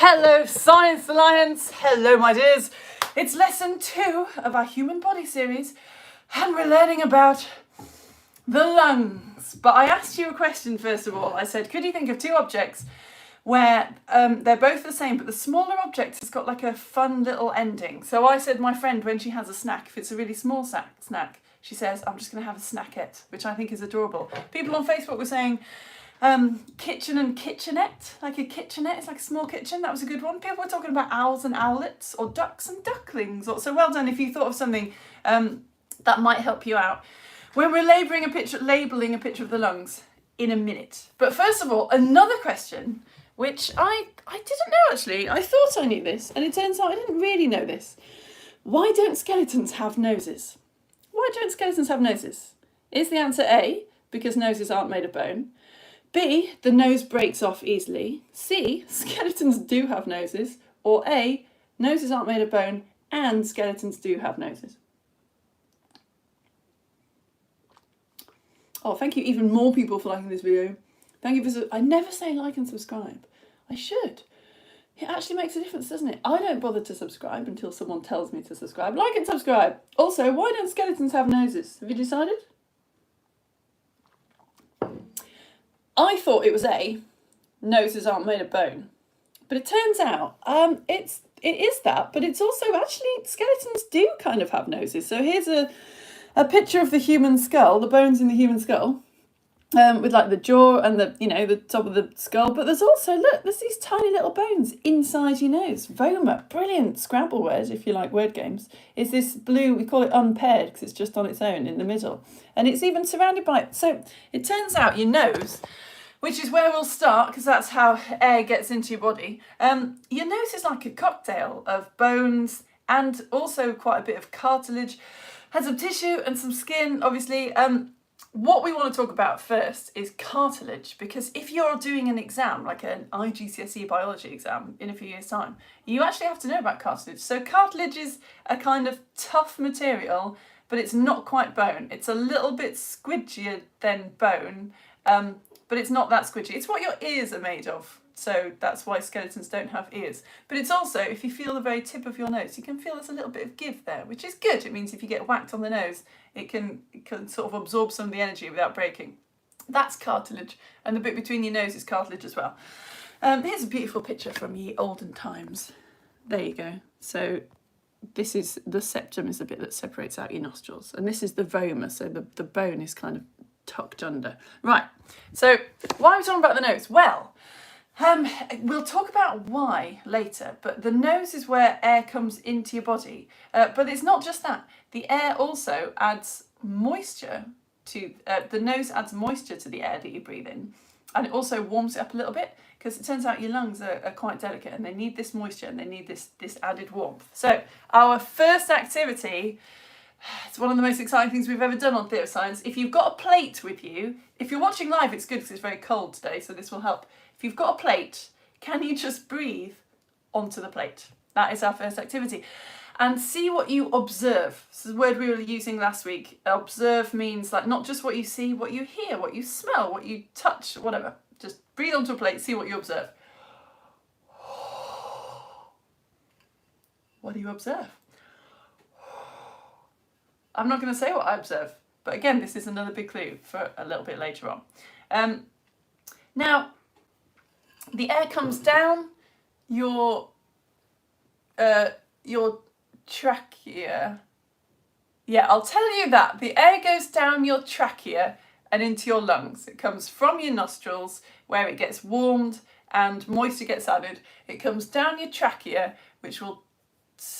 Hello Science Alliance, hello my dears. It's lesson 2 of our human body series and we're learning about the lungs. But I asked you a question first of all. I said, could you think of two objects where they're both the same but the smaller object has got like a fun little ending. So I said my friend, when she has a snack, if it's a really small snack, she says, I'm just going to have a snackette, which I think is adorable. People on Facebook were saying, kitchen and kitchenette, like a kitchenette, it's like a small kitchen. That was a good one. People were talking about owls and owlets or ducks and ducklings. So well done if you thought of something that might help you out when we're labelling a picture of the lungs in a minute. But first of all, another question which I didn't know actually. I thought I knew this and it turns out I didn't really know this. Why don't skeletons have noses? Why don't skeletons have noses? Is the answer A, because noses aren't made of bone? B, the nose breaks off easily. C, skeletons do have noses. Or A, noses aren't made of bone and skeletons do have noses. Oh, thank you even more people for liking this video. Thank you for... I never say like and subscribe. I should. It actually makes a difference, doesn't it? I don't bother to subscribe until someone tells me to subscribe. Like and subscribe. Also, why don't skeletons have noses? Have you decided? I thought it was A, noses aren't made of bone, but it turns out it is that, but it's also actually skeletons do kind of have noses. So here's a picture of the human skull, the bones in the human skull, with like the jaw and the top of the skull. But there's also, look, there's these tiny little bones inside your nose. Voma, brilliant Scrabble word if you like word games. Is this blue? We call it unpaired because it's just on its own in the middle, and it's even surrounded by. So it turns out your nose, which is where we'll start because that's how air gets into your body. Your nose is like a cocktail of bones and also quite a bit of cartilage, has some tissue and some skin, obviously. What we want to talk about first is cartilage, because if you're doing an exam, like an IGCSE biology exam in a few years' time, you actually have to know about cartilage. So cartilage is a kind of tough material, but it's not quite bone. It's a little bit squidgier than bone, but it's not that squidgy. It's what your ears are made of. So that's why skeletons don't have ears. But it's also, if you feel the very tip of your nose, you can feel there's a little bit of give there, which is good. It means if you get whacked on the nose, it can sort of absorb some of the energy without breaking. That's cartilage. And the bit between your nose is cartilage as well. Here's a beautiful picture from ye olden times. There you go. So this is, the septum is the bit that separates out your nostrils. And this is the voma, so the bone is kind of tucked under. Right, so why are we talking about the nose? Well, we'll talk about why later, but the nose is where air comes into your body. But it's not just that. The air also adds moisture to, the nose adds moisture to the air that you breathe in. And it also warms it up a little bit because it turns out your lungs are quite delicate and they need this moisture and they need this added warmth. So our first activity, it's one of the most exciting things we've ever done on Theatre of Science. If you've got a plate with you, if you're watching live, it's good because it's very cold today, so this will help. If you've got a plate, can you just breathe onto the plate? That is our first activity. And see what you observe. This is a word we were using last week. Observe means like not just what you see, what you hear, what you smell, what you touch, whatever. Just breathe onto a plate, see what you observe. What do you observe? I'm not going to say what I observe, but again, this is another big clue for a little bit later on. Now, the air comes down your trachea. Yeah, I'll tell you that. The air goes down your trachea and into your lungs. It comes from your nostrils where it gets warmed and moisture gets added. It comes down your trachea, which will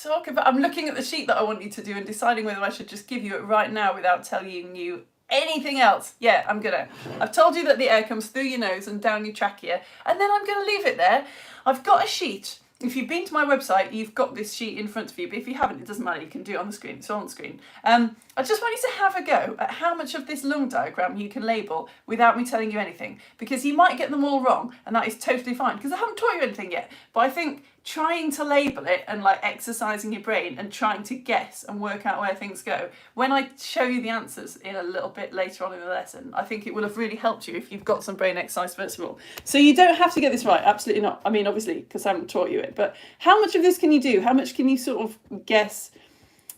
talk about, I'm looking at the sheet that I want you to do and deciding whether I should just give you it right now without telling you anything else. Yeah, I'm gonna. I've told you that the air comes through your nose and down your trachea, and then I'm gonna leave it there. I've got a sheet. If you've been to my website, you've got this sheet in front of you, but if you haven't, it doesn't matter, you can do it on the screen, it's on the screen. I just want you to have a go at how much of this lung diagram you can label without me telling you anything, because you might get them all wrong, and that is totally fine, because I haven't taught you anything yet, but I think trying to label it and like exercising your brain and trying to guess and work out where things go. When I show you the answers in a little bit later on in the lesson, I think it will have really helped you if you've got some brain exercise first of all. So you don't have to get this right, absolutely not. I mean, obviously, because I haven't taught you it, but how much of this can you do? How much can you sort of guess?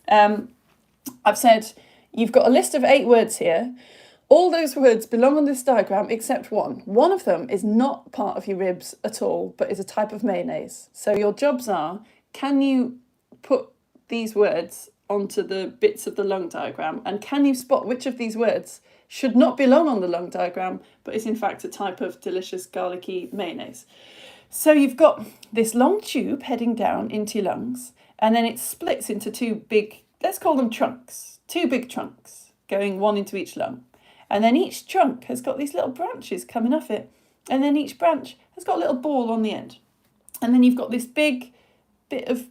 I've said you've got a list of 8 words here. All those words belong on this diagram except one. One of them is not part of your ribs at all, but is a type of mayonnaise. So your jobs are, can you put these words onto the bits of the lung diagram, and can you spot which of these words should not belong on the lung diagram, but is in fact a type of delicious garlicky mayonnaise. So you've got this long tube heading down into your lungs, and then it splits into 2 big, let's call them trunks, 2 big trunks, going one into each lung. And then each trunk has got these little branches coming off it. And then each branch has got a little ball on the end. And then you've got this big bit of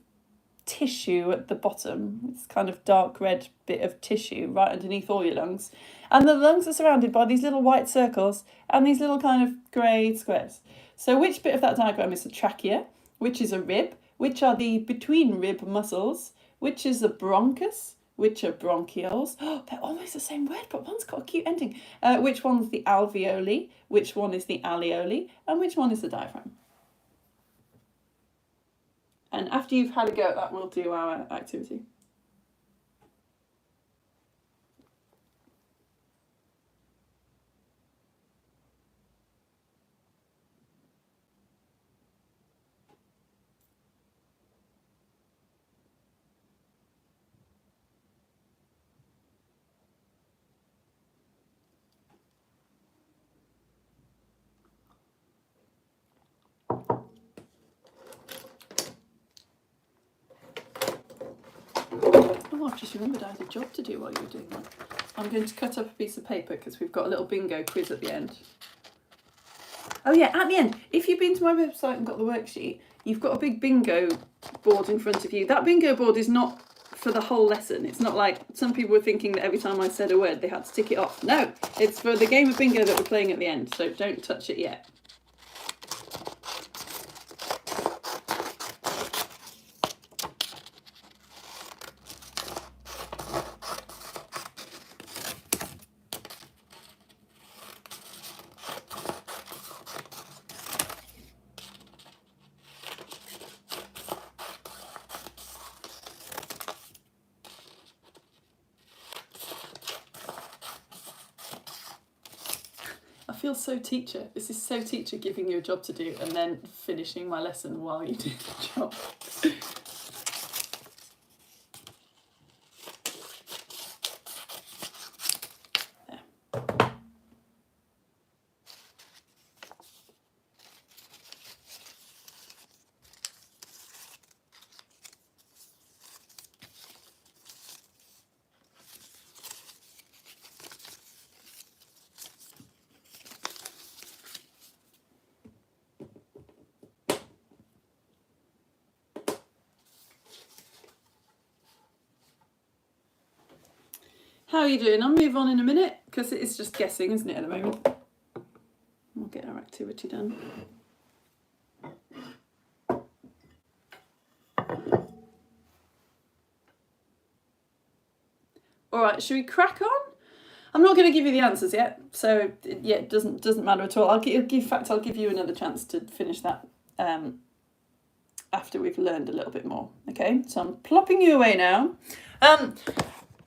tissue at the bottom. It's kind of dark red bit of tissue right underneath all your lungs. And the lungs are surrounded by these little white circles and these little kind of grey squares. So which bit of that diagram is the trachea? Which is a rib? Which are the between rib muscles? Which is a bronchus? Which are bronchioles? Oh, they're almost the same word, but one's got a cute ending. Which one's the alveoli? Which one is the alveoli? And which one is the diaphragm? And after you've had a go at that, we'll do our activity. Oh, I've just remembered I had a job to do while you were doing that. I'm going to cut up a piece of paper because we've got a little bingo quiz at the end. Oh yeah, at the end, if you've been to my website and got the worksheet, you've got a big bingo board in front of you. That bingo board is not for the whole lesson. It's not like some people were thinking that every time I said a word they had to tick it off. No, it's for the game of bingo that we're playing at the end, so don't touch it yet. I feel so teacher. This is so teacher, giving you a job to do and then finishing my lesson while you do the job. How are you doing? I'll move on in a minute because it is just guessing, isn't it, at the moment? We'll get our activity done. All right, should we crack on? I'm not going to give you the answers yet, so yeah, it doesn't matter at all. I'll give you another chance to finish that after we've learned a little bit more. Okay, so I'm plopping you away now.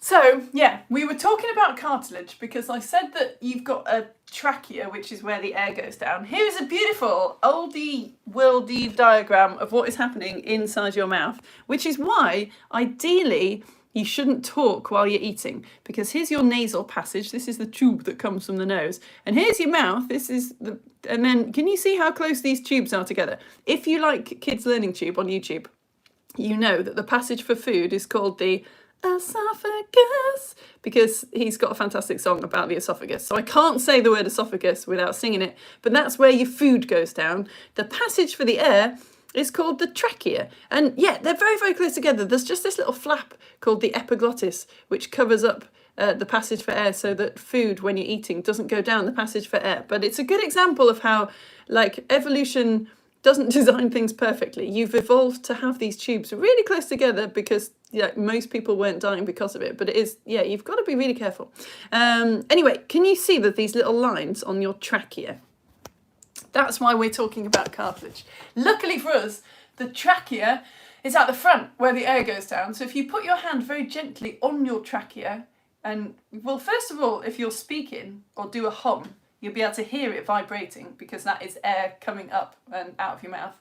So, yeah, we were talking about cartilage because I said that you've got a trachea, which is where the air goes down. Here's a beautiful oldie worldy diagram of what is happening inside your mouth, which is why, ideally, you shouldn't talk while you're eating, because here's your nasal passage. This is the tube that comes from the nose. And here's your mouth. And then can you see how close these tubes are together? If you like Kids Learning Tube on YouTube, you know that the passage for food is called the esophagus, because he's got a fantastic song about the esophagus. So I can't say the word esophagus without singing it, but that's where your food goes down. The passage for the air is called the trachea. And yeah, they're very, very close together. There's just this little flap called the epiglottis, which covers up the passage for air so that food, when you're eating, doesn't go down the passage for air. But it's a good example of how, like, evolution doesn't design things perfectly. You've evolved to have these tubes really close together because most people weren't dying because of it. But it is, you've got to be really careful. Anyway, can you see that these little lines on your trachea? That's why we're talking about cartilage. Luckily for us, the trachea is at the front where the air goes down. So if you put your hand very gently on your trachea, and well, first of all, if you're speaking or do a hum, you'll be able to hear it vibrating because that is air coming up and out of your mouth.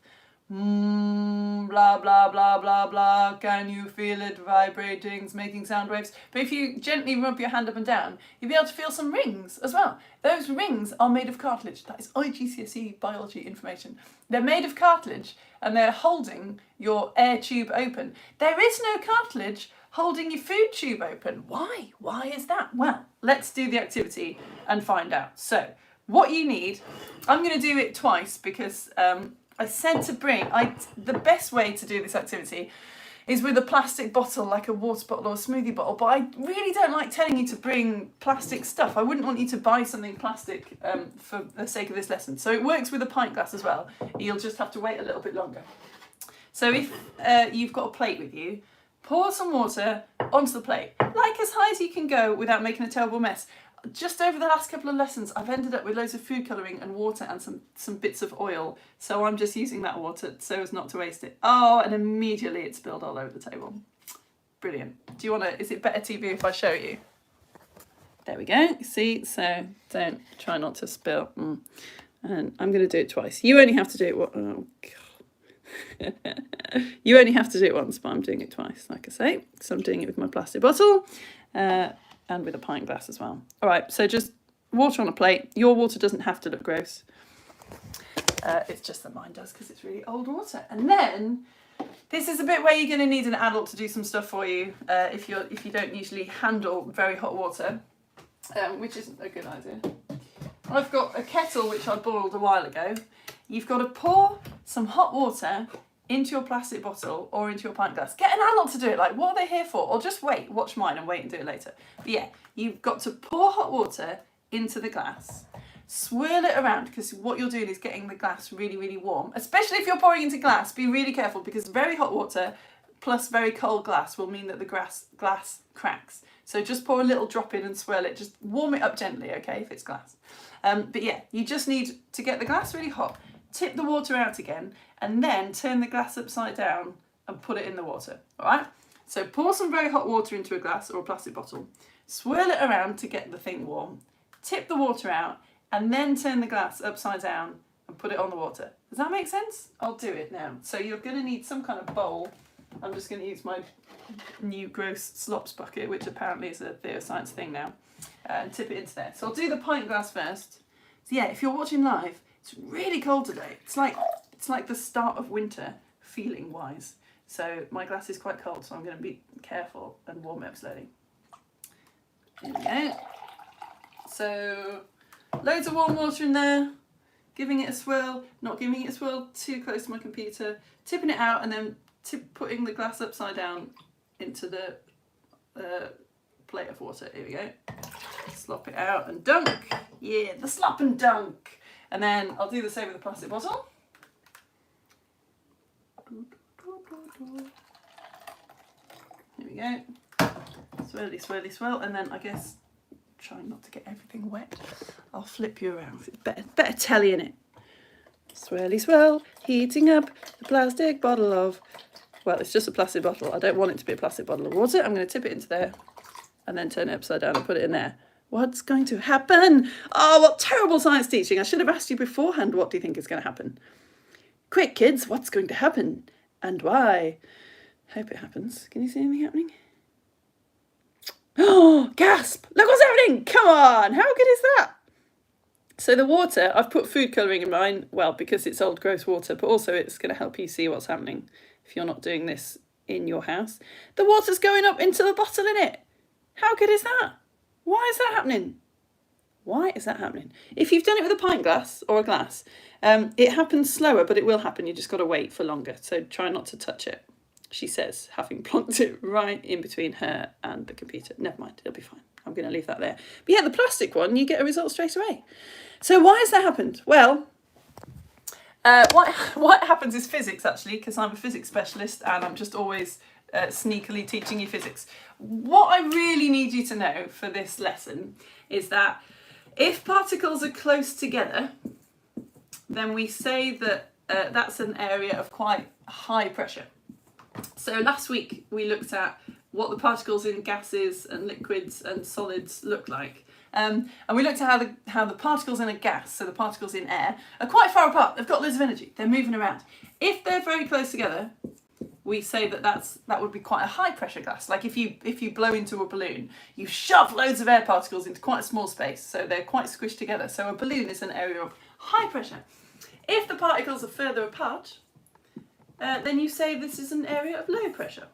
Blah, blah, blah, blah, blah. Can you feel it vibrating? It's making sound waves. But if you gently rub your hand up and down, you'll be able to feel some rings as well. Those rings are made of cartilage. That is IGCSE biology information. They're made of cartilage and they're holding your air tube open. There is no cartilage holding your food tube open. Why? Why is that? Well, let's do the activity and find out. So, what you need, I'm going to do it twice because I said to bring, the best way to do this activity is with a plastic bottle, like a water bottle or a smoothie bottle, but I really don't like telling you to bring plastic stuff. I wouldn't want you to buy something plastic for the sake of this lesson. So it works with a pint glass as well. You'll just have to wait a little bit longer. So if you've got a plate with you, pour some water onto the plate, like as high as you can go without making a terrible mess. Just over the last couple of lessons, I've ended up with loads of food colouring and water and some bits of oil. So I'm just using that water so as not to waste it. Oh, and immediately it spilled all over the table. Brilliant. Do you want to, is it better TV if I show you? There we go. See, so try not to spill. And I'm going to do it twice. You only have to do it, oh God. You only have to do it once, but I'm doing it twice, like I say. So I'm doing it with my plastic bottle and with a pint glass as well. All right, so just water on a plate. Your water doesn't have to look gross. It's just that mine does because it's really old water. And then this is a bit where you're going to need an adult to do some stuff for you if you don't usually handle very hot water, which isn't a good idea. I've got a kettle which I boiled a while ago. You've got to pour some hot water into your plastic bottle or into your pint glass. Get an adult to do it. Like, what are they here for? Or just wait, watch mine and wait and do it later. But yeah, you've got to pour hot water into the glass. Swirl it around because what you're doing is getting the glass really, really warm. Especially if you're pouring into glass, be really careful because very hot water plus very cold glass will mean that the glass cracks. So just pour a little drop in and swirl it. Just warm it up gently, okay, if it's glass. But yeah, you just need to get the glass really hot. Tip the water out again and then turn the glass upside down and put it in the water, all right? So pour some very hot water into a glass or a plastic bottle, swirl it around to get the thing warm, tip the water out and then turn the glass upside down and put it on the water. Does that make sense? I'll do it now. So you're going to need some kind of bowl. I'm just going to use my new gross slops bucket, which apparently is a theoscience thing now, and tip it into there. So I'll do the pint glass first. So yeah, if you're watching live, it's really cold today. It's like the start of winter, feeling wise. So my glass is quite cold, so I'm going to be careful and warm it up slowly. There we go. So loads of warm water in there, giving it a swirl, not giving it a swirl too close to my computer, tipping it out and then putting the glass upside down into the plate of water. Here we go. Slop it out and dunk. Yeah, the slop and dunk. And then I'll do the same with the plastic bottle. Here we go. Swirly, swirly, swirl. And then I guess, trying not to get everything wet, I'll flip you around. It's better telly in it. Swirly, swirl. Heating up the plastic bottle of, well, it's just a plastic bottle. I don't want it to be a plastic bottle of water. I'm going to tip it into there and then turn it upside down and put it in there. What's going to happen? Oh, what terrible science teaching. I should have asked you beforehand, what do you think is going to happen? Quick, kids, what's going to happen? And why? Hope it happens. Can you see anything happening? Oh, gasp! Look what's happening! Come on! How good is that? So the water, I've put food colouring in mine, well, because it's old gross water, but also it's going to help you see what's happening if you're not doing this in your house. The water's going up into the bottle in it. How good is that? Why is that happening? Why is that happening? If you've done it with a pint glass or a glass, it happens slower, but it will happen. You just got to wait for longer. So try not to touch it, she says, having plonked it right in between her and the computer. Never mind, it'll be fine. I'm going to leave that there. But yeah, the plastic one, you get a result straight away. So why has that happened? Well, What happens is physics, actually, because I'm a physics specialist and I'm just always sneakily teaching you physics. What I really need you to know for this lesson is that if particles are close together, then we say that that's an area of quite high pressure. So last week we looked at what the particles in gases and liquids and solids look like. And we looked at how the particles in a gas, so the particles in air, are quite far apart. They've got loads of energy. They're moving around. If they're very close together, we say that would be quite a high pressure gas. Like if you blow into a balloon, you shove loads of air particles into quite a small space, so they're quite squished together. So a balloon is an area of high pressure. If the particles are further apart, then you say this is an area of low pressure.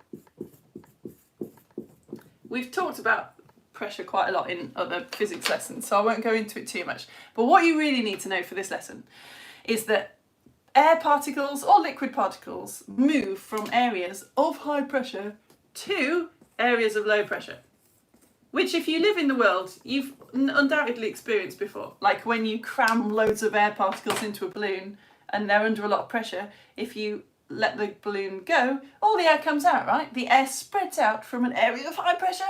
We've talked about pressure quite a lot in other physics lessons, so I won't go into it too much. But what you really need to know for this lesson is that air particles or liquid particles move from areas of high pressure to areas of low pressure, which if you live in the world, you've undoubtedly experienced before. Like when you cram loads of air particles into a balloon and they're under a lot of pressure, if you let the balloon go, all the air comes out, right? The air spreads out from an area of high pressure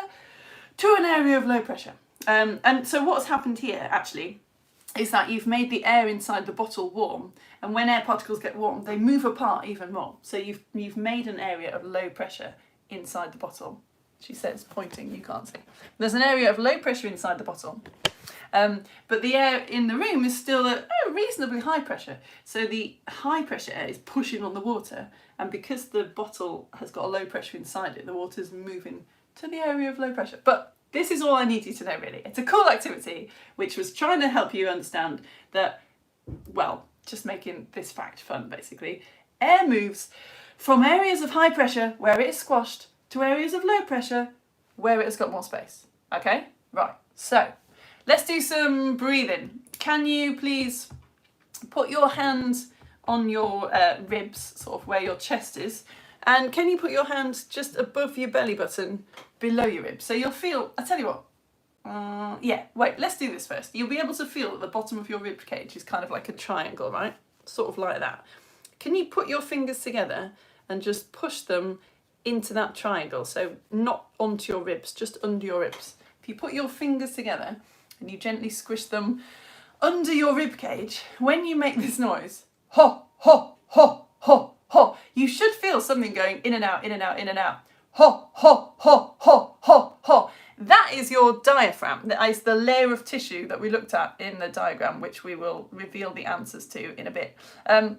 to an area of low pressure. And so what's happened here, actually, is that you've made the air inside the bottle warm, and when air particles get warm, they move apart even more. So you've made an area of low pressure inside the bottle. She says, pointing, you can't see. There's an area of low pressure inside the bottle. But the air in the room is still at reasonably high pressure. So the high pressure air is pushing on the water, and because the bottle has got a low pressure inside it, the water's moving to the area of low pressure. But this is all I need you to know, really. It's a cool activity which was trying to help you understand that, well, just making this fact fun, basically. Air moves from areas of high pressure where it is squashed to areas of low pressure where it has got more space. Okay? Right. So let's do some breathing. Can you please put your hands on your ribs, sort of where your chest is, and can you put your hands just above your belly button, below your ribs? So you'll feel, I'll tell you what, wait, let's do this first. You'll be able to feel that the bottom of your rib cage is kind of like a triangle, right? Sort of like that. Can you put your fingers together and just push them into that triangle? So not onto your ribs, just under your ribs. If you put your fingers together and you gently squish them under your rib cage, when you make this noise, ho, ho, ho, ho, ho, you should feel something going in and out, in and out, in and out. Ho, ho, ho, ho, ho, ho. That is your diaphragm. That is the layer of tissue that we looked at in the diagram, which we will reveal the answers to in a bit. And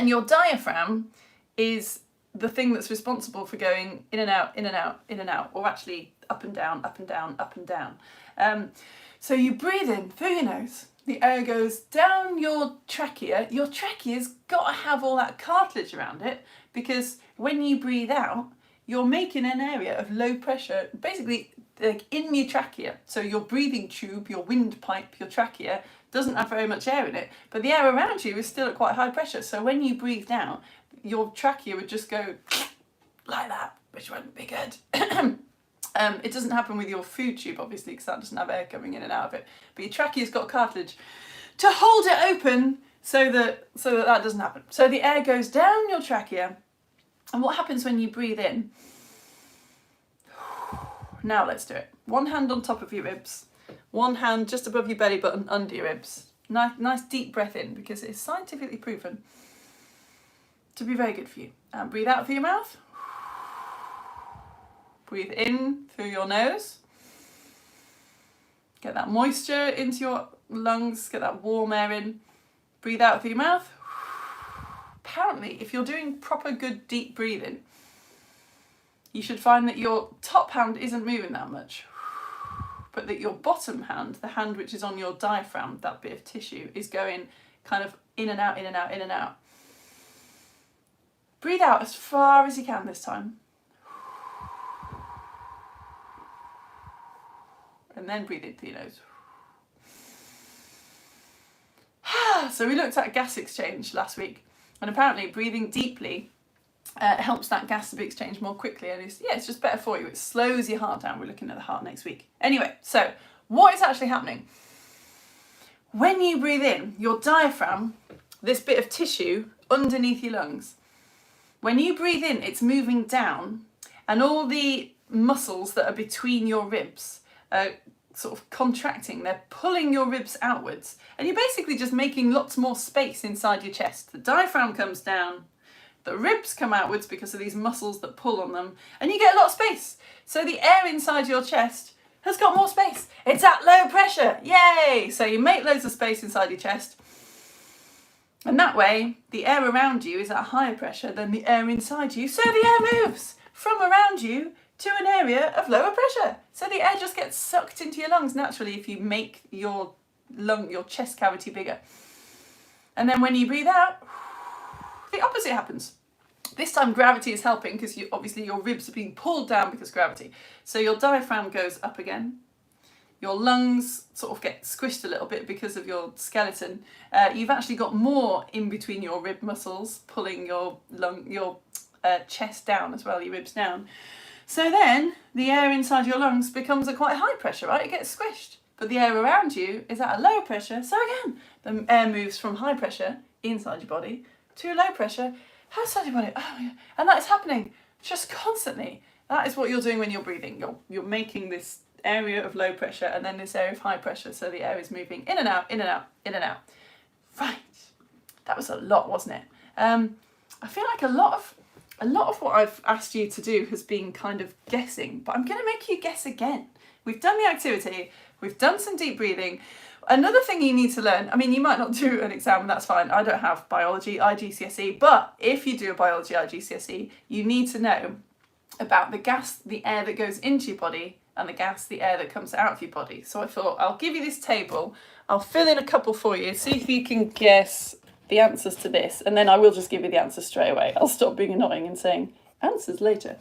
your diaphragm is the thing that's responsible for going in and out, in and out, in and out, or actually up and down, up and down, up and down. So you breathe in through your nose. The air goes down your trachea. Your trachea's got to have all that cartilage around it, because when you breathe out, you're making an area of low pressure, basically like in your trachea. So your breathing tube, your windpipe, your trachea doesn't have very much air in it, but the air around you is still at quite high pressure. So when you breathed out, your trachea would just go like that, which wouldn't be good. It doesn't happen with your food tube, obviously, because that doesn't have air coming in and out of it. But your trachea's got cartilage to hold it open so that doesn't happen. So the air goes down your trachea. And what happens when you breathe in? Now let's do it. One hand on top of your ribs. One hand just above your belly button, under your ribs. Nice deep breath in, because it's scientifically proven to be very good for you. And breathe out through your mouth. Breathe in through your nose. Get that moisture into your lungs, get that warm air in. Breathe out through your mouth. Apparently, if you're doing proper good deep breathing, you should find that your top hand isn't moving that much, but that your bottom hand, the hand which is on your diaphragm, that bit of tissue, is going kind of in and out, in and out, in and out. Breathe out as far as you can this time. And then breathe in through your nose. So we looked at gas exchange last week, and apparently breathing deeply helps that gas to be exchanged more quickly, and it's just better for you. It slows your heart down. We're looking at the heart next week. Anyway, so what is actually happening? When you breathe in, your diaphragm this bit of tissue underneath your lungs. When you breathe in, it's moving down, and all the muscles that are between your ribs are sort of contracting. They're pulling your ribs outwards, and you're basically just making lots more space inside your chest. The diaphragm comes down, the ribs come outwards because of these muscles that pull on them, and you get a lot of space. So the air inside your chest has got more space. It's at low pressure. Yay! So you make loads of space inside your chest. And that way, the air around you is at a higher pressure than the air inside you. So the air moves from around you to an area of lower pressure. So the air just gets sucked into your lungs naturally if you make your chest cavity bigger. And then when you breathe out, the opposite happens. This time gravity is helping because obviously your ribs are being pulled down because of gravity. So your diaphragm goes up again. Your lungs sort of get squished a little bit because of your skeleton. You've actually got more in between your rib muscles, pulling your chest down as well, your ribs down. So then the air inside your lungs becomes at quite high pressure, right? It gets squished. But the air around you is at a lower pressure. So again, the air moves from high pressure inside your body to low pressure outside your body. Oh, yeah. And that is happening just constantly. That is what you're doing when you're breathing. You're making this area of low pressure and then this area of high pressure, so the air is moving in and out, in and out, in and out. Right, that was a lot, wasn't it? I feel like a lot of what I've asked you to do has been kind of guessing, but I'm going to make you guess again. We've done the activity, we've done some deep breathing. Another thing you need to learn, I mean, you might not do an exam, that's fine. I don't have biology IGCSE, but if you do a biology IGCSE, you need to know about the gas, the air that goes into your body, and the air that comes out of your body. So I thought I'll give you this table, I'll fill in a couple for you, see if you can guess the answers to this, and then I will just give you the answers straight away. I'll stop being annoying and saying answers later.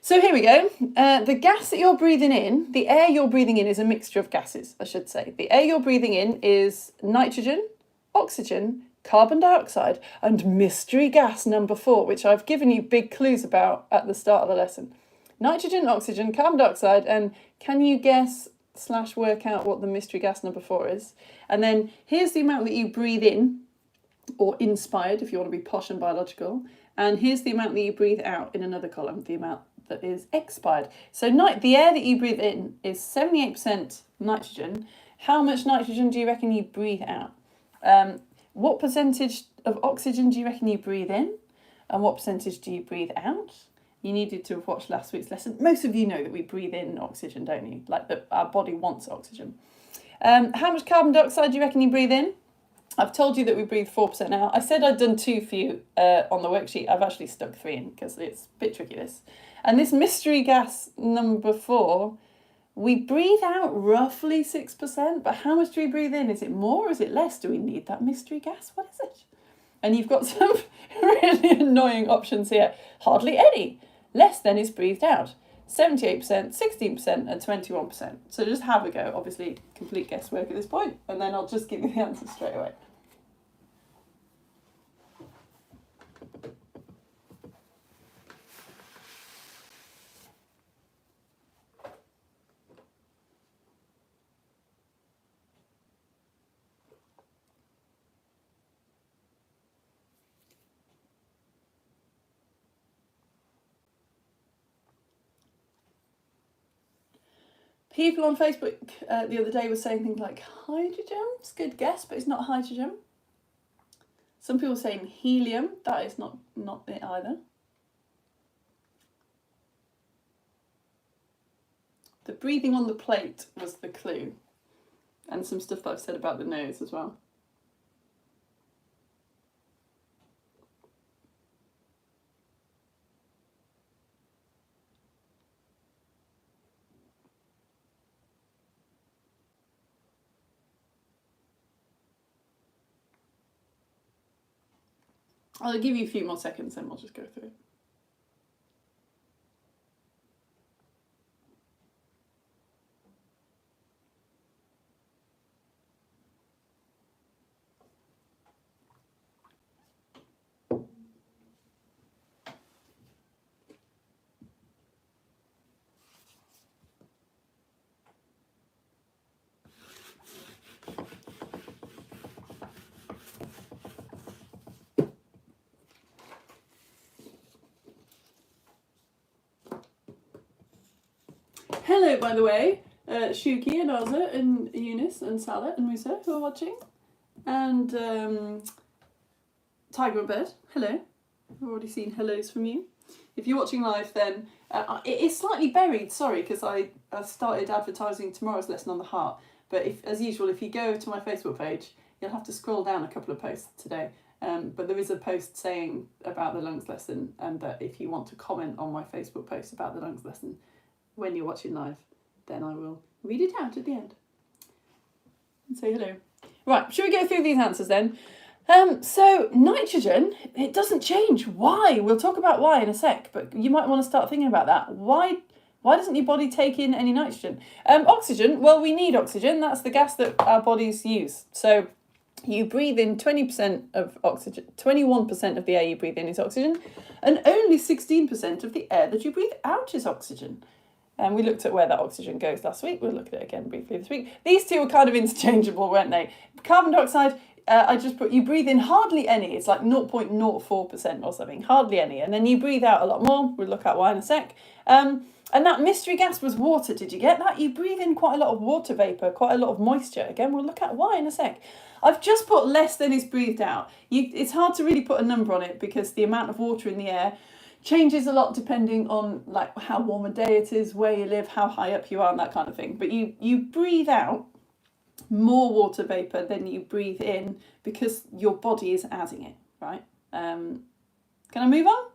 So here we go. The gas that you're breathing in, the air you're breathing in is a mixture of gases, I should say. The air you're breathing in is nitrogen, oxygen, carbon dioxide, and mystery gas number 4, which I've given you big clues about at the start of the lesson. Nitrogen, oxygen, carbon dioxide, and can you guess / work out what the mystery gas number 4 is? And then here's the amount that you breathe in, or inspired if you want to be posh and biological, and here's the amount that you breathe out in another column, the amount that is expired. So the air that you breathe in is 78% nitrogen. How much nitrogen do you reckon you breathe out? What percentage of oxygen do you reckon you breathe in? And what percentage do you breathe out? You needed to have watched last week's lesson. Most of you know that we breathe in oxygen, don't you? Like that our body wants oxygen. How much carbon dioxide do you reckon you breathe in? I've told you that we breathe 4% out. I said I'd done 2 for you on the worksheet. I've actually stuck 3 in because it's a bit tricky, this. And this mystery gas number 4, we breathe out roughly 6%, but how much do we breathe in? Is it more or is it less? Do we need that mystery gas? What is it? And you've got some really annoying options here. Hardly any. Less than is breathed out. 78%, 16% and 21%. So just have a go. Obviously, complete guesswork at this point, and then I'll just give you the answer straight away. People on Facebook the other day were saying things like hydrogen. It's a good guess, but it's not hydrogen. Some people are saying helium. That is not it either. The breathing on the plate was the clue. And some stuff that I've said about the nose as well. I'll give you a few more seconds and we'll just go through it. Hello, by the way, Shuki and Oza and Eunice and Salah and Musa who are watching. And Tiger and Bird, hello. I've already seen hellos from you. If you're watching live, then it is slightly buried, sorry, because I started advertising tomorrow's lesson on the heart. But if, as usual, if you go to my Facebook page, you'll have to scroll down a couple of posts today. But there is a post saying about the lungs lesson, and that if you want to comment on my Facebook post about the lungs lesson when you're watching live, then I will read it out at the end and say hello. Right, should we go through these answers then? So nitrogen, it doesn't change. Why? We'll talk about why in a sec, but you might want to start thinking about that. Why doesn't your body take in any nitrogen? Oxygen, well, we need oxygen. That's the gas that our bodies use. So you breathe in 20% of oxygen, 21% of the air you breathe in is oxygen, and only 16% of the air that you breathe out is oxygen. And we looked at where that oxygen goes last week. We'll look at it again briefly this week. These two were kind of interchangeable, weren't they? Carbon dioxide, I just put, you breathe in hardly any. It's like 0.04% or something, hardly any. And then you breathe out a lot more. We'll look at why in a sec. And that mystery gas was water. Did you get that? You breathe in quite a lot of water vapour, quite a lot of moisture. Again, we'll look at why in a sec. I've just put less than is breathed out. It's hard to really put a number on it because the amount of water in the air changes a lot depending on like how warm a day it is, where you live, how high up you are, and that kind of thing. But you breathe out more water vapour than you breathe in because your body is adding it, right? Can I move on?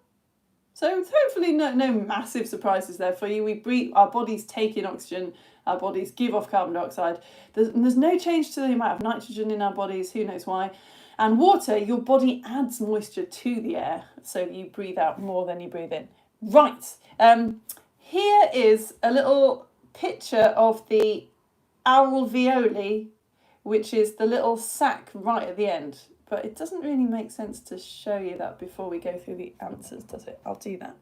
So hopefully no massive surprises there for you. We breathe, our bodies take in oxygen, our bodies give off carbon dioxide. There's no change to the amount of nitrogen in our bodies, who knows why. And water, your body adds moisture to the air, so you breathe out more than you breathe in. Right, here is a little picture of the alveoli, which is the little sac right at the end. But it doesn't really make sense to show you that before we go through the answers, does it? I'll do that.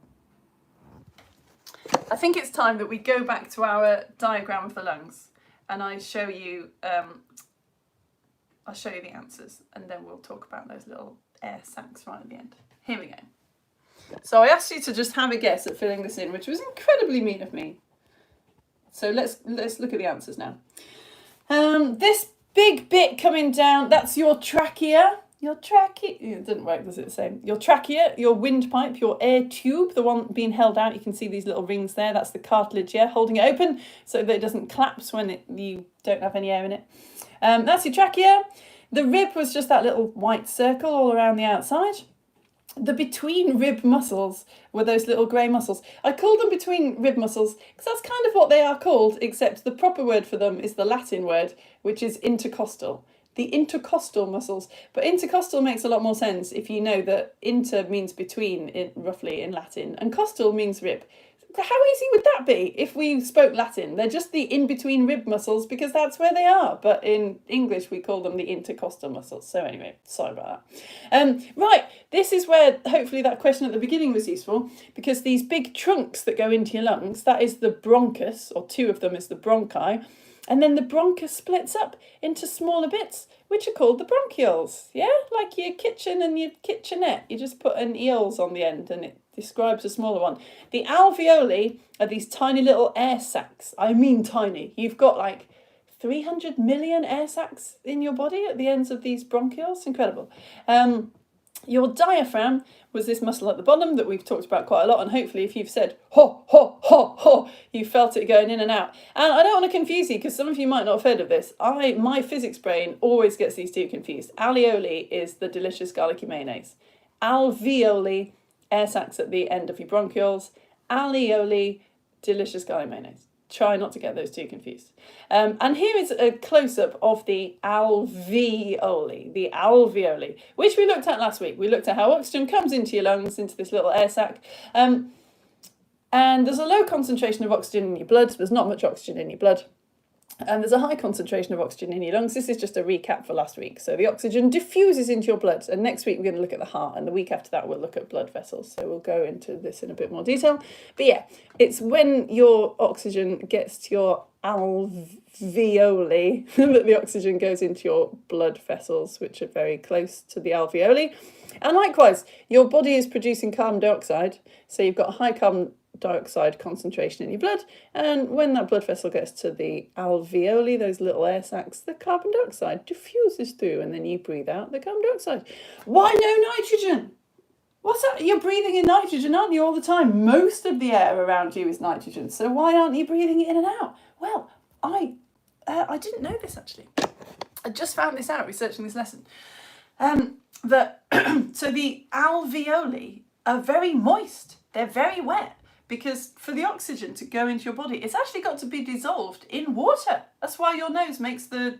I think it's time that we go back to our diagram of the lungs, and I show you I'll show you the answers, and then we'll talk about those little air sacs right at the end. Here we go. So I asked you to just have a guess at filling this in, which was incredibly mean of me. So let's look at the answers now. This big bit coming down, that's your trachea. Your trachea, it didn't work, does it the same? Your trachea, your windpipe, your air tube, the one being held out, you can see these little rings there, that's the cartilage, yeah, holding it open so that it doesn't collapse when you don't have any air in it. That's your trachea. The rib was just that little white circle all around the outside. The between rib muscles were those little grey muscles. I called them between rib muscles because that's kind of what they are called, except the proper word for them is the Latin word, which is intercostal. The intercostal muscles. But intercostal makes a lot more sense if you know that inter means between, roughly in Latin, and costal means rib. How easy would that be if we spoke Latin? They're just the in-between rib muscles because that's where they are. But in English, we call them the intercostal muscles. So anyway, sorry about that. Right, this is where hopefully that question at the beginning was useful, because these big trunks that go into your lungs, that is the bronchus, or two of them is the bronchi. And then the bronchus splits up into smaller bits, which are called the bronchioles. Yeah, like your kitchen and your kitchenette. You just put an eels on the end and it describes a smaller one. The alveoli are these tiny little air sacs. I mean tiny. You've got like 300 million air sacs in your body at the ends of these bronchioles. Incredible. Your diaphragm was this muscle at the bottom that we've talked about quite a lot, and hopefully if you've said ho, ho, ho, ho, you felt it going in and out. And I don't want to confuse you because some of you might not have heard of this. My physics brain always gets these two confused. Alveoli is the delicious garlicky mayonnaise. Alveoli, air sacs at the end of your bronchioles. Alveoli, delicious garlic mayonnaise. Try not to get those two confused. And here is a close-up of the alveoli, which we looked at last week. We looked at how oxygen comes into your lungs, into this little air sac. And there's a low concentration of oxygen in your blood. There's not much oxygen in your blood. And there's a high concentration of oxygen in your lungs. This is just a recap for last week. So the oxygen diffuses into your blood. And next week we're going to look at the heart. And the week after that we'll look at blood vessels. So we'll go into this in a bit more detail. But yeah, it's when your oxygen gets to your alveoli that the oxygen goes into your blood vessels, which are very close to the alveoli. And likewise, your body is producing carbon dioxide. So you've got high carbon dioxide concentration in your blood, and when that blood vessel gets to the alveoli, those little air sacs, the carbon dioxide diffuses through, and then you breathe out the carbon dioxide. Why no nitrogen? What's that? You're breathing in nitrogen, aren't you, all the time? Most of the air around you is nitrogen, so why aren't you breathing it in and out? Well, I didn't know this, actually. I just found this out researching this lesson. So the alveoli are very moist. They're very wet, because for the oxygen to go into your body, it's actually got to be dissolved in water. That's why your nose makes the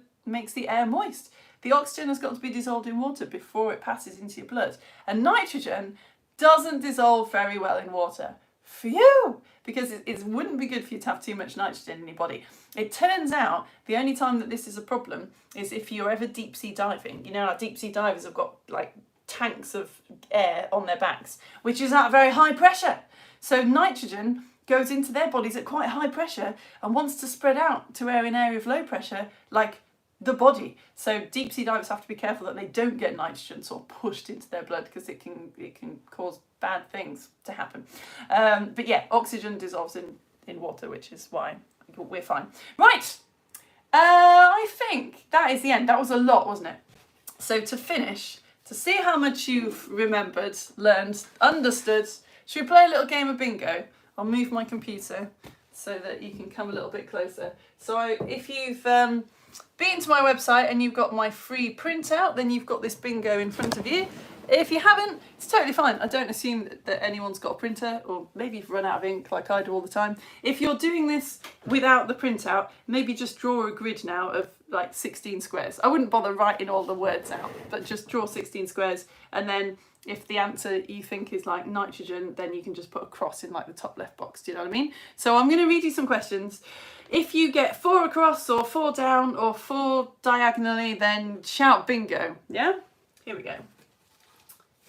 air moist. The oxygen has got to be dissolved in water before it passes into your blood. And nitrogen doesn't dissolve very well in water. Phew! Because it wouldn't be good for you to have too much nitrogen in your body. It turns out the only time that this is a problem is if you're ever deep sea diving. You know, our deep sea divers have got like tanks of air on their backs, which is at very high pressure. So nitrogen goes into their bodies at quite high pressure and wants to spread out to an area of low pressure, like the body. So deep sea divers have to be careful that they don't get nitrogen sort of pushed into their blood, because it can cause bad things to happen. But yeah, oxygen dissolves in water, which is why we're fine. Right, I think that is the end. That was a lot, wasn't it? So to finish, to see how much you've remembered, learned, understood, should we play a little game of bingo? I'll move my computer so that you can come a little bit closer. So if you've been to my website and you've got my free printout, then you've got this bingo in front of you. If you haven't, it's totally fine. I don't assume that anyone's got a printer, or maybe you've run out of ink like I do all the time. If you're doing this without the printout, maybe just draw a grid now of like 16 squares. I wouldn't bother writing all the words out, but just draw 16 squares, and then if the answer you think is like nitrogen, then you can just put a cross in like the top left box. Do you know what I mean? So I'm going to read you some questions. If you get 4 across or 4 down or 4 diagonally, then shout bingo. Yeah? Here we go.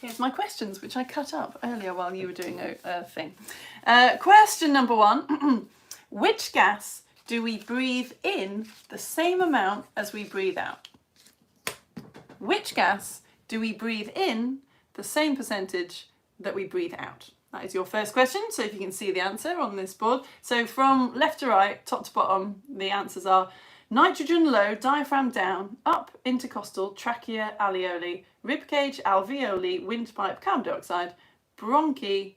Here's my questions, which I cut up earlier while you were doing a thing. Question number 1. Which gas do we breathe in the same amount as we breathe out? Which gas do we breathe in the same percentage that we breathe out? That is your first question. So if you can see the answer on this board. So from left to right, top to bottom, the answers are nitrogen low, diaphragm down, up, intercostal, trachea, alveoli, ribcage, alveoli, windpipe, carbon dioxide, bronchi,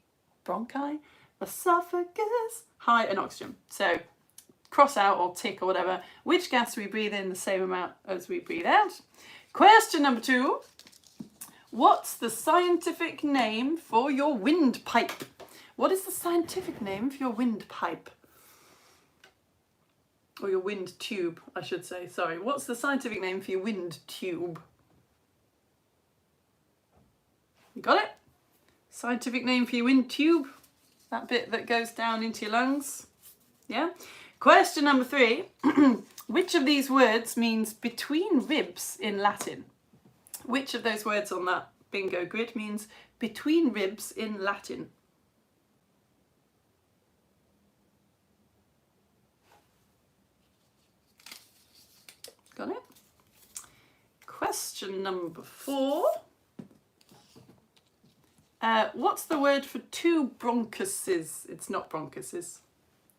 esophagus, high, and oxygen. So cross out or tick or whatever. Which gas do we breathe in the same amount as we breathe out? Question number 2. What's the scientific name for your windpipe? What is the scientific name for your windpipe? Or your wind tube, I should say. Sorry. What's the scientific name for your wind tube? You got it? Scientific name for your wind tube? That bit that goes down into your lungs? Yeah? Question number 3. Which of these words means between ribs in Latin? Which of those words on that bingo grid means between ribs in Latin? Got it? Question number 4. What's the word for 2 bronchuses? It's not bronchuses.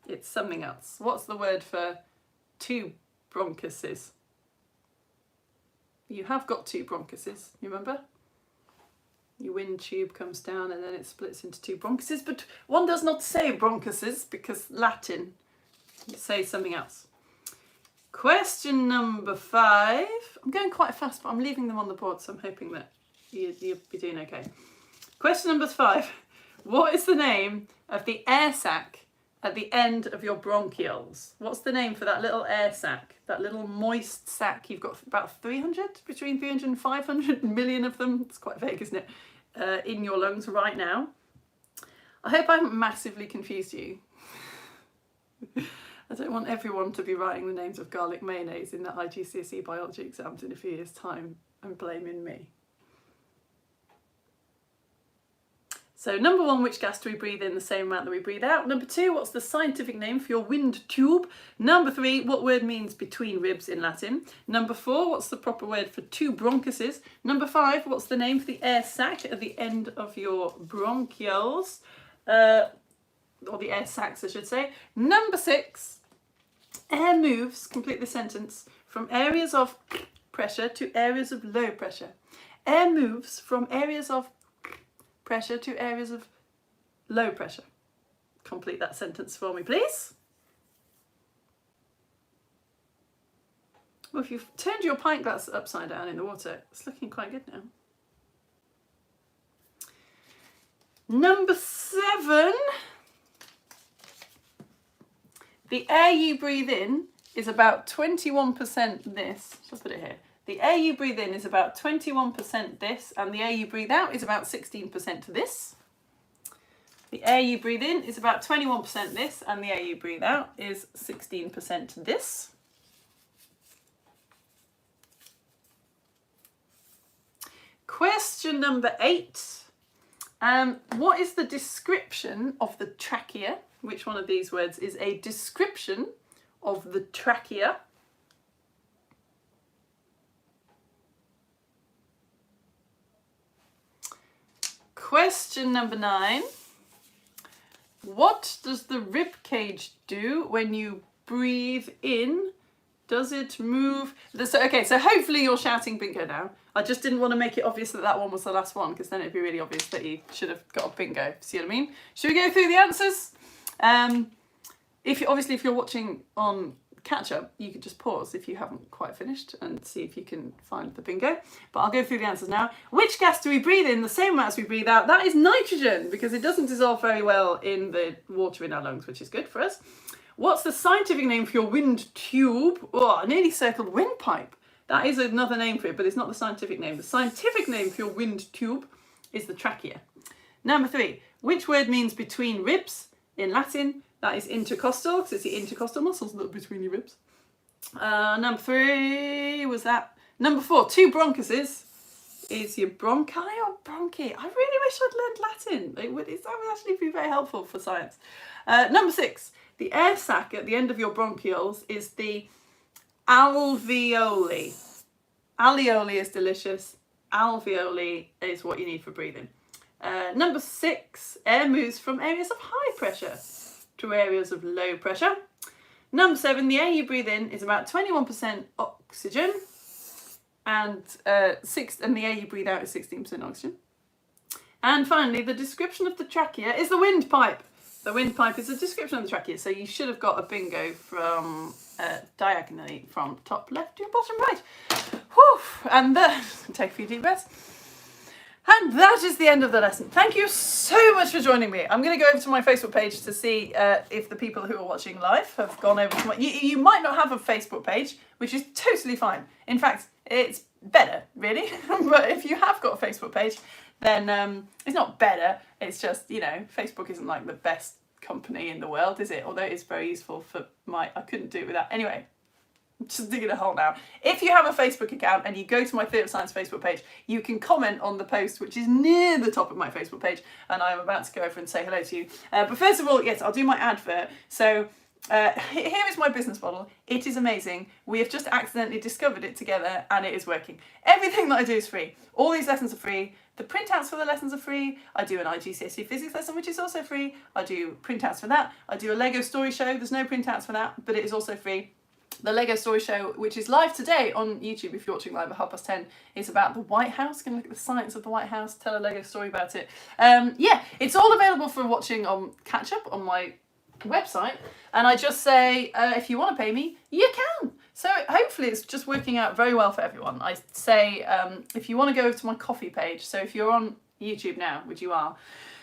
It's something else. What's the word for 2 bronchuses? You have got 2 bronchuses, you remember? Your wind tube comes down and then it splits into 2 bronchuses, but one does not say bronchuses because Latin, you say something else. Question number 5. I'm going quite fast, but I'm leaving them on the board, so I'm hoping that you'll be doing okay. Question number 5. What is the name of the air sac at the end of your bronchioles? What's the name for that little air sac, that little moist sac? You've got about 300, between 300 and 500 million of them. It's quite vague, isn't it? In your lungs right now. I hope I haven't massively confused you. I don't want everyone to be writing the names of garlic mayonnaise in the IGCSE biology exams in a few years' time and blaming me. So number 1, which gas do we breathe in the same amount that we breathe out? Number 2, what's the scientific name for your wind tube? Number 3, what word means between ribs in Latin? Number 4, what's the proper word for 2 bronchuses? Number 5, what's the name for the air sac at the end of your bronchioles? or the air sacs I should say. Number 6, air moves, complete the sentence, from areas of pressure to areas of low pressure. Air moves from areas of pressure to areas of low pressure. Complete that sentence for me, please. Well, if you've turned your pint glass upside down in the water, it's looking quite good now. Number 7, the air you breathe in is about 21% this. I'll put it here. The air you breathe in is about 21% this, and the air you breathe out is about 16% this. The air you breathe in is about 21% this, and the air you breathe out is 16% this. Question number 8. What is the description of the trachea? Which one of these words is a description of the trachea? Question number 9. What does the rib cage do when you breathe in? Does it move? Okay, so hopefully you're shouting bingo now. I just didn't want to make it obvious that that one was the last one, because then it'd be really obvious that you should have got a bingo. See what I mean? Should we go through the answers? If you're watching on catch up, you could just pause if you haven't quite finished and see if you can find the bingo. But I'll go through the answers now. Which gas do we breathe in the same amount as we breathe out? That is nitrogen, because it doesn't dissolve very well in the water in our lungs, which is good for us. What's the scientific name for your wind tube? Oh, I nearly circled windpipe. That is another name for it, but it's not the scientific name. The scientific name for your wind tube is the trachea. Number 3, which word means between ribs in Latin? That is intercostal, because it's the intercostal muscles that are between your ribs. Number 3 was that. Number 4, 2 bronchuses is your bronchi or bronchi? I really wish I'd learned Latin. That would actually be very helpful for science. Number 6, the air sac at the end of your bronchioles is the alveoli. Alveoli is delicious. Alveoli is what you need for breathing. Number 6, air moves from areas of high pressure to areas of low pressure. Number 7, the air you breathe in is about 21% oxygen, and the air you breathe out is 16% oxygen. And finally, the description of the trachea is the windpipe. The windpipe is a description of the trachea, so you should have got a bingo from diagonally from top left to bottom right. Whew. And take a few deep breaths. And that is the end of the lesson. Thank you so much for joining me. I'm going to go over to my Facebook page to see if the people who are watching live have gone over to my... You might not have a Facebook page, which is totally fine. In fact, it's better, really. But if you have got a Facebook page, then it's not better. It's just, Facebook isn't like the best company in the world, is it? Although it's very useful for I couldn't do it without. Anyway, I'm just digging a hole now. If you have a Facebook account and you go to my Theatre of Science Facebook page, you can comment on the post, which is near the top of my Facebook page, and I'm about to go over and say hello to you. But first of all, yes, I'll do my advert. So here is my business model. It is amazing. We have just accidentally discovered it together, and it is working. Everything that I do is free. All these lessons are free. The printouts for the lessons are free. I do an IGCSE physics lesson, which is also free. I do printouts for that. I do a Lego story show. There's no printouts for that, but it is also free. The Lego story show, which is live today on YouTube, if you're watching live at 10:30, is about the White House. Going to look at the science of the White House, tell a Lego story about it. Yeah, it's all available for watching on catch up on my website. And I just say, if you want to pay me, you can. So hopefully it's just working out very well for everyone. I say, if you want to go over to my coffee page, so if you're on YouTube now, which you are,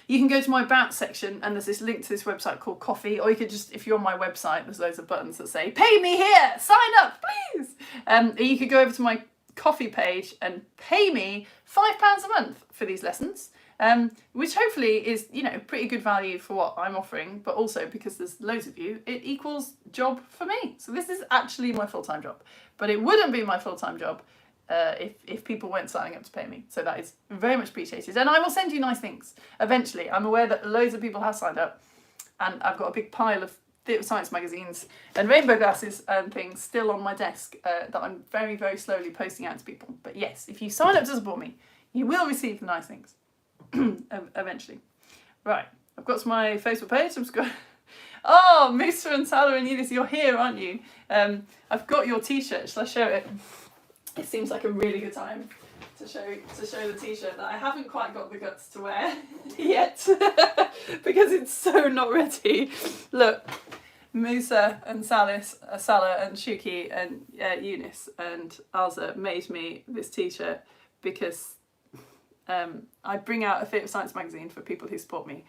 you can go to my About section, and there's this link to this website called Coffee, or you could just, if you're on my website, there's loads of buttons that say, pay me here, sign up, please. You could go over to my Coffee page and pay me £5 a month for these lessons, which hopefully is, pretty good value for what I'm offering, but also because there's loads of you, it equals job for me. So this is actually my full-time job, but it wouldn't be my full-time job if people weren't signing up to pay me. So that is very much appreciated. And I will send you nice things eventually. I'm aware that loads of people have signed up, and I've got a big pile of Theatre of Science magazines and rainbow glasses and things still on my desk that I'm very, very slowly posting out to people. But yes, if you sign up to support me, you will receive the nice things eventually. Right, I've got to my Facebook page. I'm just going. Oh, Musa and Salah and Eunice, you're here, aren't you? I've got your T-shirt. Shall I show it? It seems like a really good time to show the T-shirt that I haven't quite got the guts to wear yet because it's so not ready. Look, Musa and Salah and Shuki and Eunice and Alza made me this T-shirt because I bring out a Theatre of Science magazine for people who support me,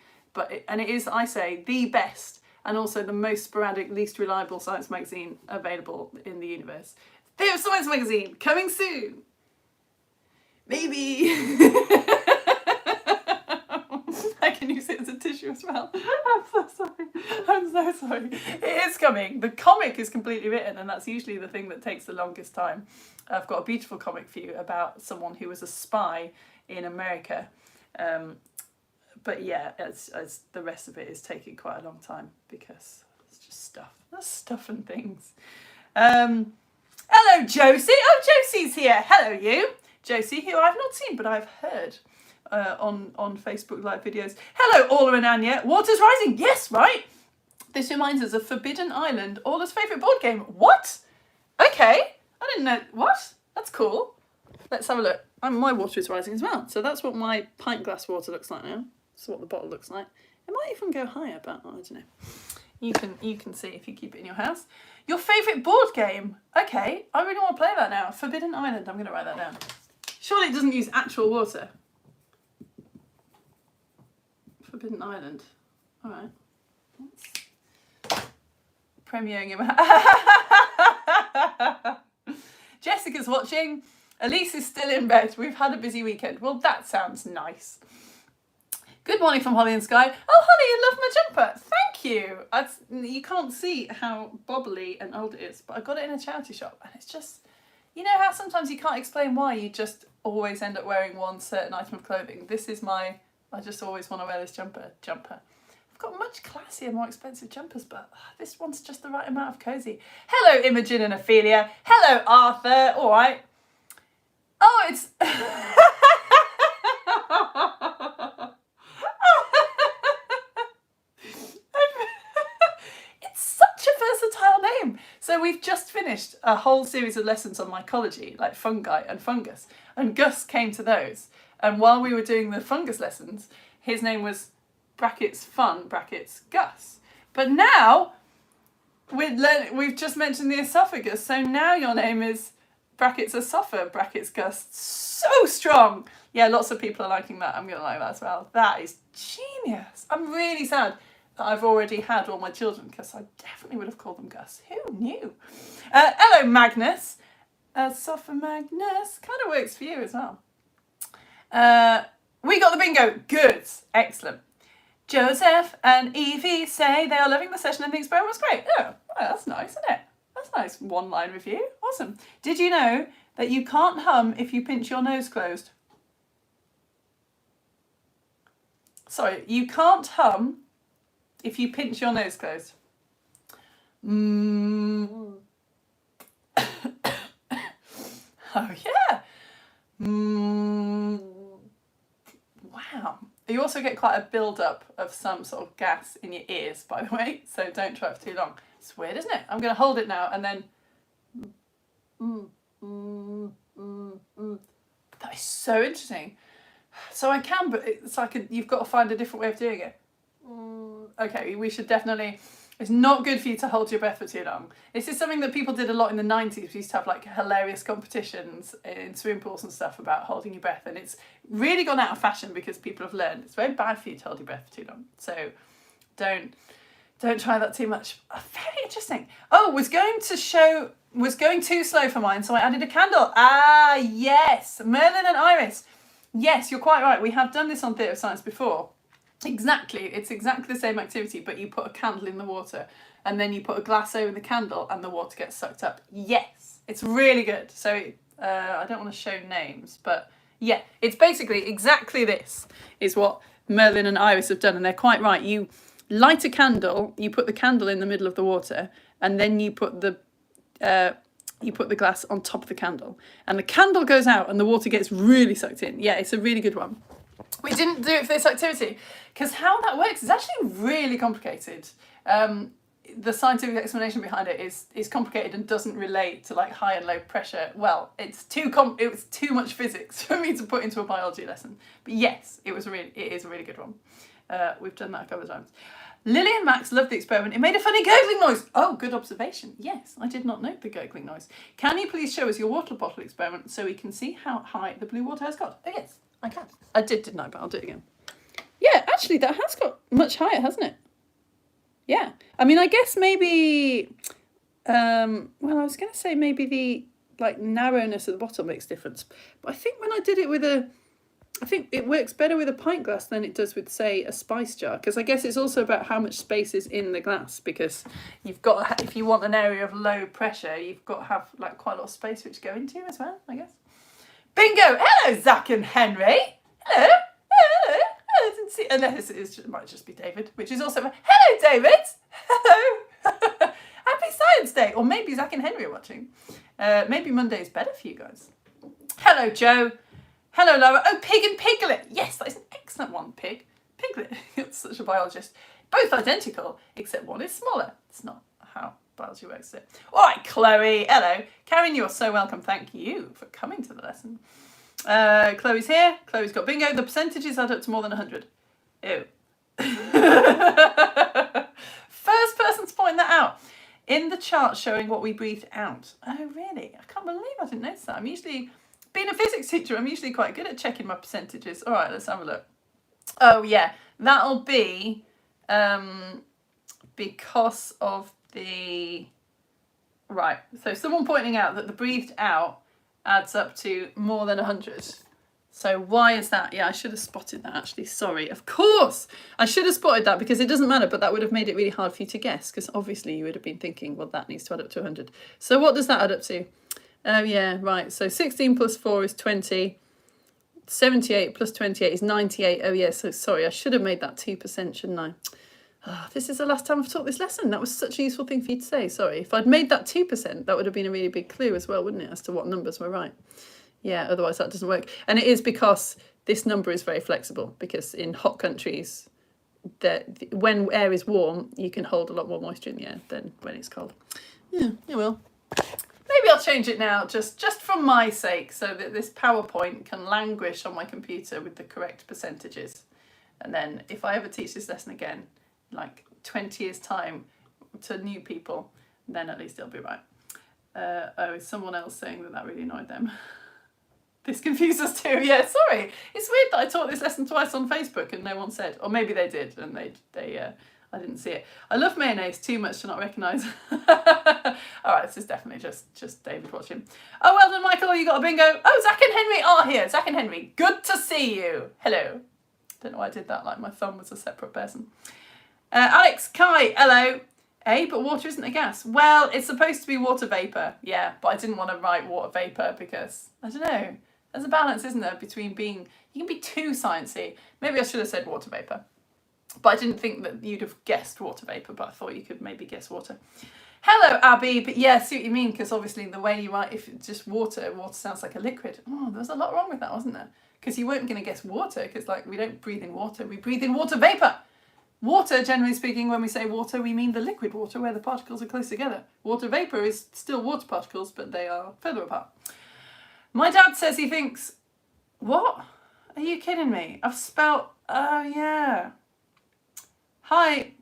it is, I say, the best and also the most sporadic, least reliable science magazine available in the universe. Theatre of Science magazine, coming soon! Maybe! I can use it as a tissue as well. I'm so sorry. It is coming. The comic is completely written, and that's usually the thing that takes the longest time. I've got a beautiful comic for you about someone who was a spy in America. But yeah, as the rest of it is taking quite a long time because it's just stuff. That's stuff and things. Hello, Josie. Oh, Josie's here. Hello, you. Josie, who I've not seen, but I've heard on Facebook Live videos. Hello, Orla and Anya. Water's rising. Yes, right. This reminds us of Forbidden Island, Orla's favourite board game. What? Okay. I didn't know. What? That's cool. Let's have a look. My water is rising as well. So that's what my pint glass water looks like now. That's what the bottle looks like. It might even go higher, but I don't know. You can see if you keep it in your house. Your favourite board game? Okay, I really want to play that now. Forbidden Island. I'm going to write that down. Surely it doesn't use actual water. Forbidden Island. All right. Premiering him. Jessica's watching. Elise is still in bed. We've had a busy weekend. Well, that sounds nice. Good morning from Holly and Sky. Oh, Holly, you love my jumper. Thank you. You can't see how bobbly and old it is, but I got it in a charity shop, and it's just, you know how sometimes you can't explain why you just always end up wearing one certain item of clothing. This is I just always want to wear this jumper. I've got much classier, more expensive jumpers, but this one's just the right amount of cosy. Hello, Imogen and Ophelia. Hello, Arthur. All right. Oh, it's... It's such a versatile name. So we've just finished a whole series of lessons on mycology, like fungi and fungus, and Gus came to those. And while we were doing the fungus lessons, his name was brackets fun brackets Gus. But now we've just mentioned the esophagus, so now your name is brackets esopha brackets Gus. So strong. Yeah, lots of people are liking that. I'm gonna like that as well. That is genius. I'm really sad that I've already had all my children because I definitely would have called them Gus. Who knew? Hello, Magnus. Esopha Magnus kind of works for you as well. We got the bingo. Good. Excellent. Joseph and Evie say they are loving the session and think Experiment was great. Oh, well, that's nice, isn't it? That's a nice one-line review. Awesome. Did you know that you can't hum if you pinch your nose closed? Sorry, you can't hum if you pinch your nose closed. Oh, yeah. Wow. You also get quite a build-up of some sort of gas in your ears, by the way, so don't try it for too long. It's weird, isn't it? I'm going to hold it now and then... That is so interesting. So I can, but it's like you've got to find a different way of doing it. Okay, we should definitely... It's not good for you to hold your breath for too long. This is something that people did a lot in the 90s. We used to have like hilarious competitions in swimming pools and stuff about holding your breath. And it's really gone out of fashion because people have learned it's very bad for you to hold your breath for too long. So don't try that too much. Very interesting. Oh, was going too slow for mine, so I added a candle. Ah, yes. Merlin and Iris. Yes, you're quite right. We have done this on Theatre of Science before. Exactly. It's exactly the same activity, but you put a candle in the water and then you put a glass over the candle and the water gets sucked up. Yes, it's really good. So I don't want to show names, but yeah, it's basically exactly this is what Merlin and Iris have done, and they're quite right. You light a candle, you put the candle in the middle of the water, and then you put the glass on top of the candle, and the candle goes out and the water gets really sucked in. Yeah, it's a really good one. We didn't do it for this activity because how that works is actually really complicated. The scientific explanation behind it is complicated and doesn't relate to like high and low pressure. Well, it was too much physics for me to put into a biology lesson. But yes, it is a really good one. We've done that a couple of times. Lily and Max loved the experiment. It made a funny gurgling noise. Oh, good observation. Yes, I did not note the gurgling noise. Can you please show us your water bottle experiment so we can see how high the blue water has got? Oh yes, I can. I didn't I? But I'll do it again. Yeah, actually, that has got much higher, hasn't it? Yeah. I mean, I guess maybe, well, I was going to say maybe the like narrowness of the bottle makes difference. But I think when I did it with I think it works better with a pint glass than it does with, say, a spice jar. Because I guess it's also about how much space is in the glass. Because you've got, if you want an area of low pressure, you've got to have like quite a lot of space for it to go into as well, I guess. Bingo! Hello, Zach and Henry. Hello. Hello. I didn't see. Unless it might just be David, which is also hello, David. Hello. Happy Science Day, or maybe Zach and Henry are watching. Maybe Monday is better for you guys. Hello, Joe. Hello, Laura. Oh, Pig and Piglet. Yes, that is an excellent one. Piglet. It's such a biologist. Both identical, except one is smaller. It's not how biology works. All right, Chloe. Hello, Karen. You are so welcome. Thank you for coming to the lesson. Chloe's here. Chloe's got bingo. The percentages add up to more than 100. Ew. First person to point that out in the chart showing what we breathed out. Oh, really? I can't believe I didn't notice that. Being a physics teacher, I'm usually quite good at checking my percentages. All right, let's have a look. Oh, yeah. That'll be because of the... Right. So someone pointing out that the breathed out adds up to more than 100. So why is that? Yeah, I should have spotted that, actually. Sorry. Of course! I should have spotted that because it doesn't matter, but that would have made it really hard for you to guess because obviously you would have been thinking, well, that needs to add up to 100. So what does that add up to? Oh, yeah, right. So 16 plus 4 is 20. 78 plus 28 is 98. Oh, yeah, so sorry, I should have made that 2%, shouldn't I? Oh, this is the last time I've taught this lesson. That was such a useful thing for you to say. Sorry. If I'd made that 2%, that would have been a really big clue as well, wouldn't it, as to what numbers were right? Yeah, otherwise that doesn't work. And it is because this number is very flexible, because in hot countries, when air is warm, you can hold a lot more moisture in the air than when it's cold. Yeah, you will. Maybe I'll change it now, just for my sake, so that this PowerPoint can languish on my computer with the correct percentages. And then if I ever teach this lesson again, like 20 years' time to new people, then at least it'll be right. Oh, is someone else saying that really annoyed them? This confused us too. Yeah, sorry. It's weird that I taught this lesson twice on Facebook and no one said. Or maybe they did and I didn't see it. I love mayonnaise too much to not recognise. All right, this is definitely just David watching. Oh, well done, Michael. You got a bingo. Oh, Zach and Henry are here. Zach and Henry, good to see you. Hello. Don't know why I did that, like my thumb was a separate person. Alex, Kai, hello. But water isn't a gas. Well, it's supposed to be water vapour. Yeah, but I didn't want to write water vapour because, I don't know, there's a balance, isn't there, between being, you can be too sciencey. Maybe I should have said water vapour. But I didn't think that you'd have guessed water vapour, but I thought you could maybe guess water. Hello, Abby. But yeah, I see what you mean, because obviously the way you write, if it's just water sounds like a liquid. Oh, there was a lot wrong with that, wasn't there? Because you weren't going to guess water, because like we don't breathe in water, we breathe in water vapour. Water, generally speaking, when we say water, we mean the liquid water where the particles are close together. Water vapour is still water particles, but they are further apart. My dad says he thinks, what? Are you kidding me? I've spelt, oh yeah. Hi,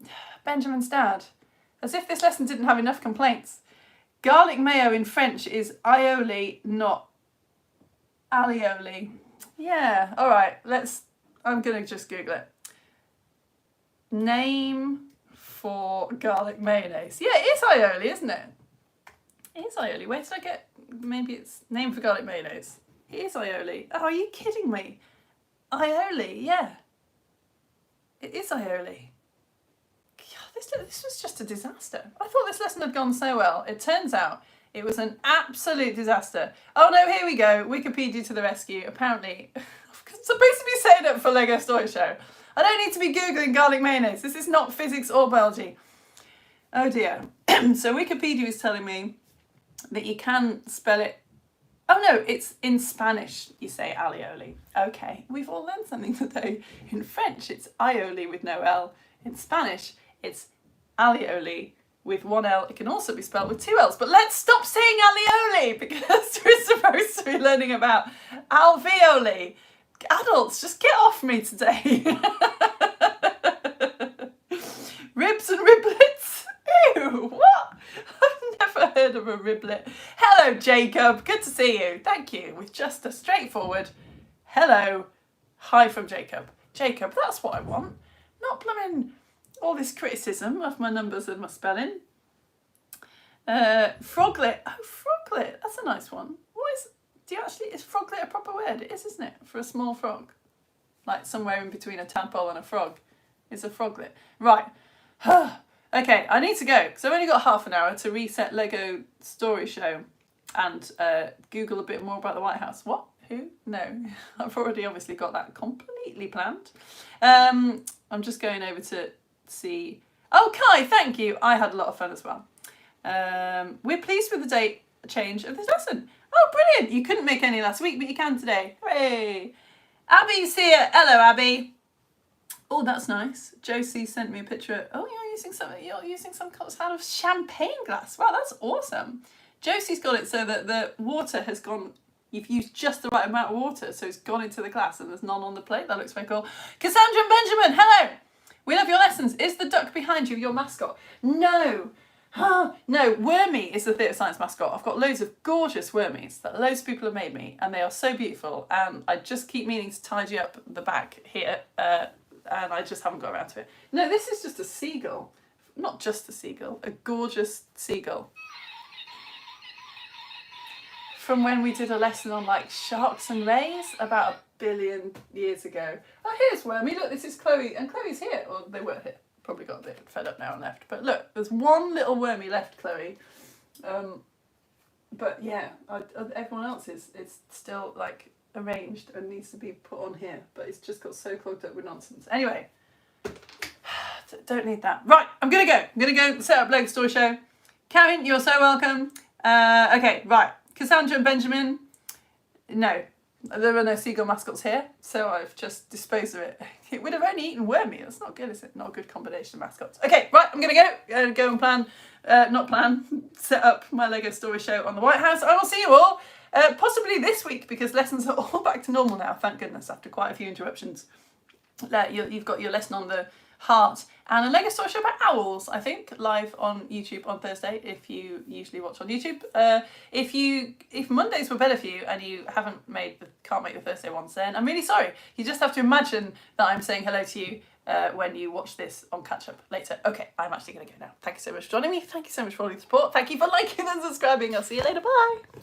Benjamin's dad. As if this lesson didn't have enough complaints. Garlic mayo in French is aioli, not alioli. Yeah, all right, I'm going to just Google it. Name for garlic mayonnaise. Yeah, it is aioli, isn't it? It is aioli. Where did I get, maybe it's name for garlic mayonnaise. It is aioli. Oh, are you kidding me? Aioli, yeah. It is aioli. This was just a disaster. I thought this lesson had gone so well. It turns out it was an absolute disaster. Oh no, here we go. Wikipedia to the rescue. Apparently, I'm supposed to be setting up for Lego Story Show. I don't need to be Googling garlic mayonnaise. This is not physics or biology. Oh dear. So Wikipedia is telling me that you can spell it Oh no, it's in Spanish you say alioli. Okay, we've all learned something today. In French, it's aioli with no L. In Spanish, it's alioli with one L. It can also be spelled with two L's. But let's stop saying alioli because we're supposed to be learning about alveoli. Adults, just get off me today. Ribs and riblets? Ew, what? I've never heard of a riblet. Hello, Jacob. Good to see you. Thank you. With just a straightforward hello. Hi from Jacob. Jacob, that's what I want. Not blooming all this criticism of my numbers and my spelling. Froglet. Oh, froglet. That's a nice one. Is froglet a proper word? It is, isn't it? For a small frog. Like somewhere in between a tadpole and a frog. It's a froglet. Right. Okay, I need to go because I've only got half an hour to reset Lego Story Show and Google a bit more about the White House. What? Who? No. I've already obviously got that completely planned. I'm just going over to see... Oh, Kai, thank you. I had a lot of fun as well. We're pleased with the date change of this lesson. Oh, brilliant. You couldn't make any last week, but you can today. Hooray. Abby's here. Hello, Abby. Oh, that's nice. Josie sent me a picture. Oh, you're using some kind of champagne glass. Wow, that's awesome. Josie's got it so that the water has gone... You've used just the right amount of water, so it's gone into the glass and there's none on the plate. That looks very cool. Cassandra and Benjamin, hello. We love your lessons. Is the duck behind you your mascot? No. No, Wormy is the Theatre Science mascot. I've got loads of gorgeous Wormies that loads of people have made me, and they are so beautiful. And I just keep meaning to tidy up the back here, and I just haven't got around to it. No, this is just a seagull. Not just a seagull, a gorgeous seagull. From when we did a lesson on like sharks and rays about 1 billion years ago. Oh, here's Wormy. Look, this is Chloe, and Chloe's here, or they were here. Probably got a bit fed up now and left. But look, there's one little Wormy left, Chloe. But yeah, everyone else is still like arranged and needs to be put on here. But it's just got so clogged up with nonsense. Anyway, don't need that. Right, I'm gonna go. I'm gonna go set up Lego Story Show. Karen, you're so welcome. Okay, right. Cassandra and Benjamin. No, there are no seagull mascots here, so I've just disposed of it. It would have only eaten Wormy. That's not good, is it? Not a good combination of mascots. Okay, right, I'm going to go and set up my Lego Story Show on the White House. I will see you all, possibly this week, because lessons are all back to normal now, thank goodness, after quite a few interruptions. You've got your lesson on the heart and a Lego Story Show about owls, I think, live on YouTube on Thursday if you usually watch on YouTube. If Mondays were better for you and you can't make the Thursday ones, then I'm really sorry. You just have to imagine that I'm saying hello to you when you watch this on catch up later. Okay, I'm actually going to go now. Thank you so much for joining me. Thank you so much for all your support. Thank you for liking and subscribing. I'll see you later. Bye.